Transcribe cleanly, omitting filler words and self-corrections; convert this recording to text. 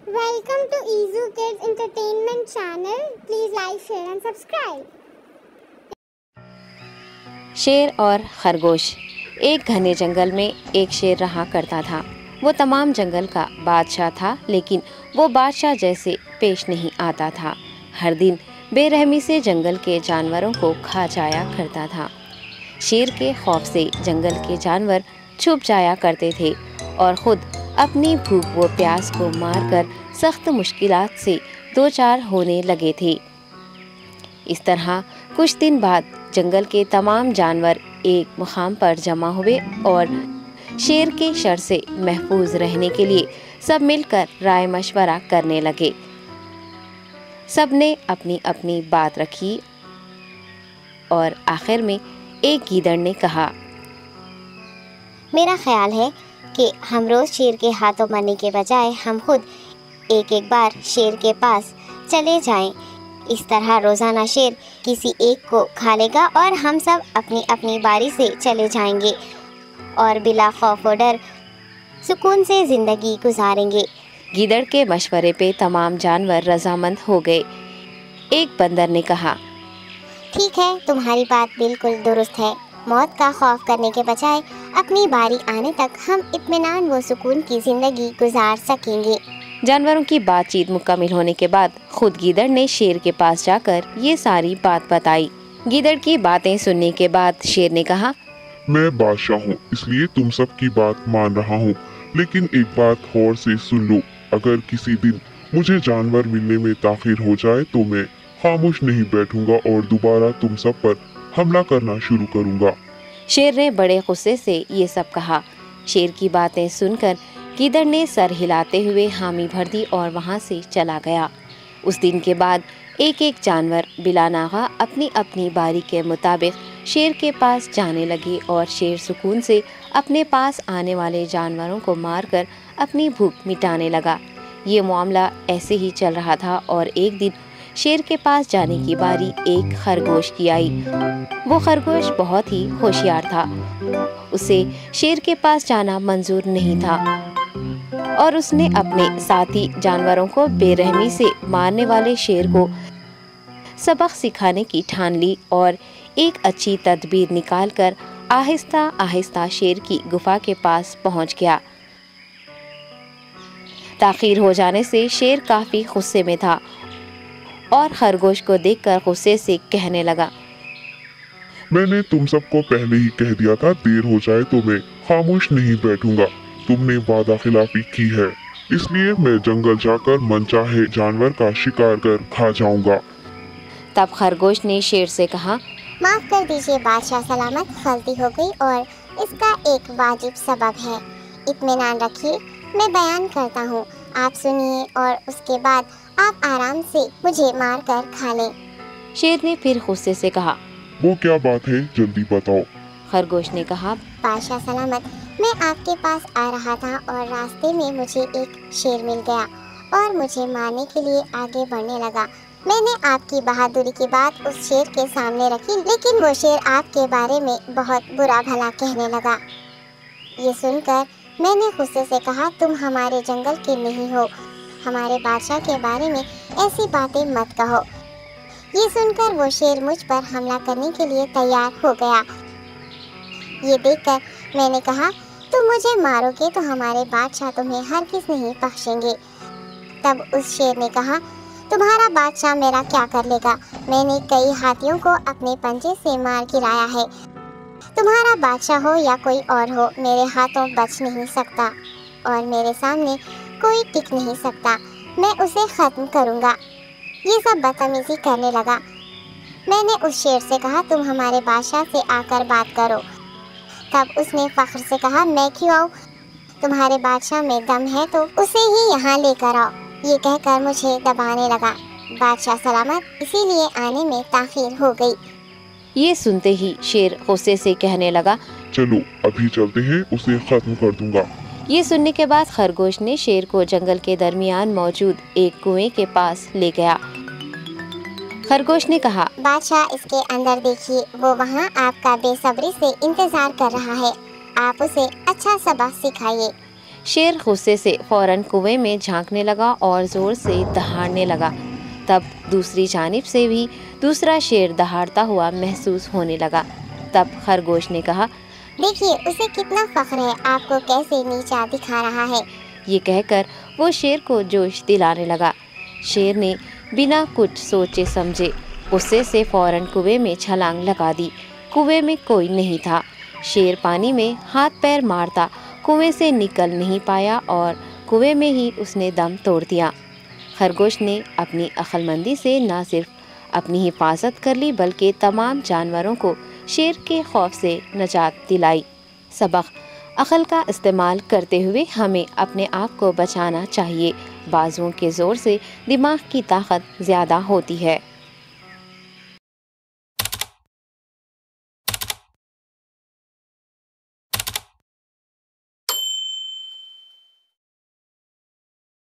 Welcome to Izu Kids Entertainment Channel. Please like, share and subscribe. शेर और खरगोश। एक घने जंगल में एक शेर रहा करता था। वो तमाम जंगल का बादशाह था, लेकिन वो बादशाह जैसे पेश नहीं आता था। हर दिन बेरहमी से जंगल के जानवरों को खा जाया करता था। शेर के खौफ से जंगल के जानवर छुप जाया करते थे और ख़ुद अपनी भूख व प्यास को मारकर सख्त मुश्किलात से दो चार होने लगे थे। इस तरह कुछ दिन बाद जंगल के तमाम जानवर एक मुकाम पर जमा हुए और शेर के शर से महफूज रहने के लिए सब मिलकर राय मशवरा करने लगे। सब ने अपनी अपनी बात रखी और आखिर में एक गीदड़ ने कहा, मेरा ख्याल है कि हम रोज़ शेर के हाथों मरने के बजाय हम खुद एक एक बार शेर के पास चले जाएं। इस तरह रोज़ाना शेर किसी एक को खा लेगा और हम सब अपनी अपनी बारी से चले जाएंगे और बिला खौफ व डर सुकून से ज़िंदगी गुजारेंगे। गीदड़ के मशवरे पे तमाम जानवर रजामंद हो गए। एक बंदर ने कहा, ठीक है, तुम्हारी बात बिल्कुल दुरुस्त है। मौत का खौफ करने के बजाय अपनी बारी आने तक हम इत्मीनान व सुकून की ज़िंदगी गुजार सकेंगे। जानवरों की बातचीत मुकम्मल होने के बाद खुद गीदड़ ने शेर के पास जाकर ये सारी बात बताई। गीदड़ की बातें सुनने के बाद शेर ने कहा, मैं बादशाह हूँ, इसलिए तुम सब की बात मान रहा हूँ, लेकिन एक बात गौर से सुन लो। अगर किसी दिन मुझे जानवर मिलने में ताखिर हो जाए तो मैं खामोश नहीं बैठूंगा और दोबारा तुम सब पर हमला करना शुरू करूंगा। शेर ने बड़े गुस्से से ये सब कहा। शेर की बातें सुनकर गीदड़ ने सर हिलाते हुए हामी भर दी और वहाँ से चला गया। उस दिन के बाद एक एक जानवर बिला नागा अपनी अपनी बारी के मुताबिक शेर के पास जाने लगे और शेर सुकून से अपने पास आने वाले जानवरों को मारकर अपनी भूख मिटाने लगा। ये मामला ऐसे ही चल रहा था और एक दिन शेर के पास जाने की बारी एक खरगोश की आई। वो खरगोश बहुत ही होशियार था। उसे शेर के पास जाना मंजूर नहीं था और उसने अपने साथी जानवरों को बेरहमी से मारने वाले शेर को सबक सिखाने की ठान ली और एक अच्छी तदबीर निकालकर आहिस्ता आहिस्ता शेर की गुफा के पास पहुंच गया। ताखीर हो जाने से शेर काफी गुस्से में था और खरगोश को देखकर गुस्से से कहने लगा, मैंने तुम सबको पहले ही कह दिया था, देर हो जाए तो मैं खामोश नहीं बैठूंगा। तुमने वादा खिलाफी की है, इसलिए मैं जंगल जाकर मनचाहे जानवर का शिकार कर खा जाऊंगा। तब खरगोश ने शेर से कहा, माफ़ कर दीजिए बादशाह सलामत, गलती हो गई और इसका एक वाजिब सबब है। इत्मीनान रखिए, मैं बयान करता हूँ, आप सुनिए और उसके बाद आप आराम से मुझे मार कर खा लें। शेर ने फिर गुस्से से कहा, वो क्या बात है, जल्दी बताओ। खरगोश ने कहा, बादशाह सलामत, मैं आपके पास आ रहा था और रास्ते में मुझे एक शेर मिल गया और मुझे मारने के लिए आगे बढ़ने लगा। मैंने आपकी बहादुरी की बात उस शेर के सामने रखी, लेकिन वो शेर आपके बारे में बहुत बुरा भला कहने लगा। ये सुनकर मैंने गुस्से से कहा, तुम हमारे जंगल के नहीं हो, हमारे बादशाह के बारे में ऐसी बातें मत कहो। ये सुनकर वो शेर मुझ पर हमला करने के लिए तैयार हो गया। ये देखकर मैंने कहा, तुम मुझे मारोगे तो हमारे बादशाह तुम्हें हरगिज़ नहीं बख्शेंगे। तब उस शेर ने कहा, तुम्हारा बादशाह मेरा क्या कर लेगा? मैंने कई हाथियों को अपने पंजे से मार गिराया है। तुम्हारा बादशाह हो या कोई और हो, मेरे हाथों बच नहीं सकता और मेरे सामने कोई टिक नहीं सकता। मैं उसे ख़त्म करूँगा। ये सब बदतमीज़ी करने लगा। मैंने उस शेर से कहा, तुम हमारे बादशाह से आकर बात करो। तब उसने फ़ख्र से कहा, मैं क्यों आऊँ? तुम्हारे बादशाह में दम है तो उसे ही यहाँ लेकर आओ। ये कहकर मुझे दबाने लगा। बादशाह सलामत, इसीलिए आने में ताख़ीर हो गई। ये सुनते ही शेर गुस्से से कहने लगा, चलो अभी चलते हैं, उसे खत्म कर दूंगा। ये सुनने के बाद खरगोश ने शेर को जंगल के दरमियान मौजूद एक कुएं के पास ले गया। खरगोश ने कहा, बादशाह, इसके अंदर देखिए, वो वहाँ आपका बेसब्री से इंतजार कर रहा है। आप उसे अच्छा सबक सिखाइए। शेर गुस्से से फौरन कुएं में झांकने लगा और जोर से दहाड़ने लगा। तब दूसरी जानिब से भी दूसरा शेर दहाड़ता हुआ महसूस होने लगा। तब खरगोश ने कहा, देखिए उसे कितना फख्र है, आपको कैसे नीचा दिखा रहा है। ये कहकर वो शेर को जोश दिलाने लगा। शेर ने बिना कुछ सोचे समझे गुस्से से फौरन कुएं में छलांग लगा दी। कुएं में कोई नहीं था। शेर पानी में हाथ पैर मारता कुएं से निकल नहीं पाया और कुएं में ही उसने दम तोड़ दिया। खरगोश ने अपनी अक्लमंदी से न सिर्फ अपनी हिफाजत कर ली बल्कि तमाम जानवरों को शेर के खौफ से निजात दिलाई। सबक: अक्ल का इस्तेमाल करते हुए हमें अपने आप को बचाना चाहिए। बाजुओं के ज़ोर से दिमाग की ताकत ज़्यादा होती है।